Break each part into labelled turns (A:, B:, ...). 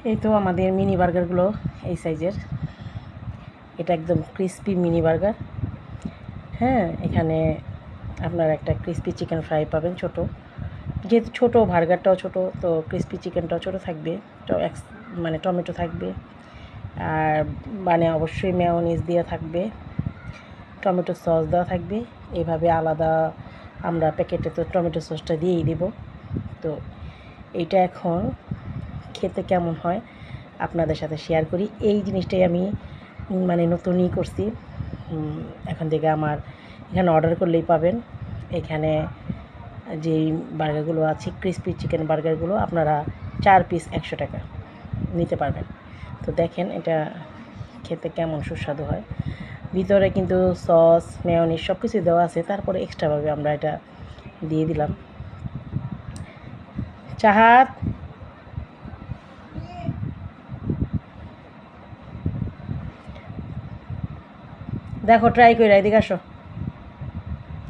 A: এই তো আমাদের মিনি বার্গারগুলো এই সাইজের। এটা একদম ক্রিস্পি মিনি বার্গার। হ্যাঁ, এখানে আপনার একটা ক্রিস্পি চিকেন ফ্রাই পাবেন ছোট, যেহেতু ছোটো বার্গারটাও ছোটো, তো ক্রিস্পি চিকেনটাও ছোটো থাকবে। মানে টমেটো থাকবে, আর মানে অবশ্যই মেয়োনিজ দেওয়া থাকবে, টমেটো সস দেওয়া থাকবে। এইভাবে আলাদা আমরা প্যাকেটে তো টমেটো সসটা দিয়েই দেব। তো এইটা এখন খেতে কেমন হয় আপনাদের সাথে শেয়ার করি। এই জিনিসটাই আমি মানে নতুনই করছি। এখন থেকে আমার এখানে অর্ডার করলেই পাবেন। এখানে যেই বার্গারগুলো আছে ক্রিস্পি চিকেন বার্গারগুলো আপনারা 4 পিস 100 টাকা নিতে পারবেন। তো দেখেন এটা খেতে কেমন সুস্বাদু হয়। ভিতরে কিন্তু সস মেয়োনিজ সব কিছুই দেওয়া আছে, তারপরে এক্সট্রাভাবে আমরা এটা দিয়ে দিলাম। চাহাত দেখো, ট্রাই করে এদিকে আসো,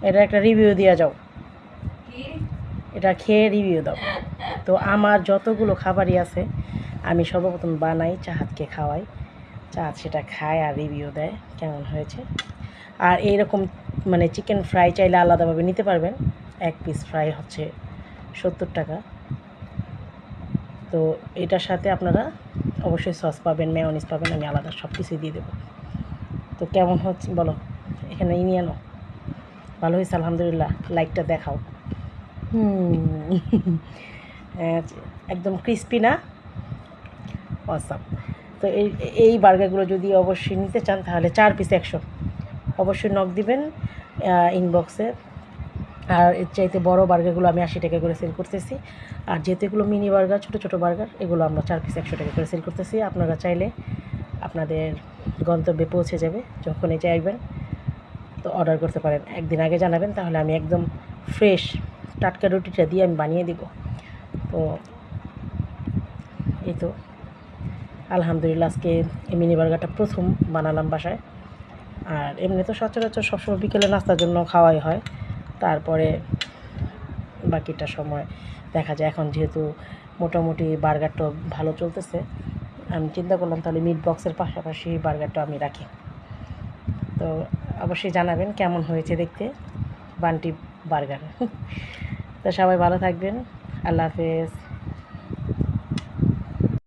A: এটা একটা রিভিউ দিয়ে যাও, এটা খেয়ে রিভিউ দাও। তো আমার যতগুলো খাবারই আছে আমি সর্বপ্রথম বানাই, চাহাতকে খাওয়াই, চাহাত সেটা খায় আর রিভিউ দেয় কেমন হয়েছে। আর এইরকম মানে চিকেন ফ্রাই চাইলে আলাদাভাবে নিতে পারবেন। 1 পিস ফ্রাই হচ্ছে 70 টাকা। তো এটার সাথে আপনারা অবশ্যই সস পাবেন, মেয়োনিজ পাবেন, আমি আলাদা সব কিছুই দিয়ে দেবো। তো কেমন হচ্ছে বলো, এখানে নিয়ে আনো। ভালো হয়েছে আলহামদুলিল্লাহ, লাইকটা দেখাও। একদম ক্রিস্পি না? অসাম। তো এই বার্গারগুলো যদি অবশ্যই নিতে চান তাহলে 4 পিস 100 অবশ্যই নক দিবেন ইনবক্সে। আর এর চাইতে বড়ো বার্গারগুলো আমি 80 টাকা করে সেল করতেছি। আর যেহেতু এগুলো মিনি বার্গার, ছোটো ছোটো বার্গার, এগুলো আমরা 4 পিস 100 টাকা করে সেল করতেছি। আপনারা চাইলে আপনাদের গন্তব্যে পৌঁছে যাবে যখনই চাইবেন, তো অর্ডার করতে পারেন। একদিন আগে জানাবেন, তাহলে আমি একদম ফ্রেশ টাটকা রুটিটা দিয়ে আমি বানিয়ে দিব। তো এই তো আলহামদুলিল্লাহ, আজকে এই মিনি বার্গারটা প্রথম বানালাম বাসায়। আর এমনি তো সচরাচর সবসময় বিকেলে নাস্তার জন্য খাওয়াই হয়, তারপরে বাকিটা সময় দেখা যায়। এখন যেহেতু মোটামুটি বার্গারটা ভালো চলতেছে, আমি চিন্তা করলাম তাহলে মিট বক্সের পাশাপাশি বার্গারটা আমি রাখি। তো অবশ্যই জানাবেন কেমন হয়েছে দেখতে বান্টি বার্গার। তো সবাই ভালো থাকবেন, আল্লাহ হাফেজ।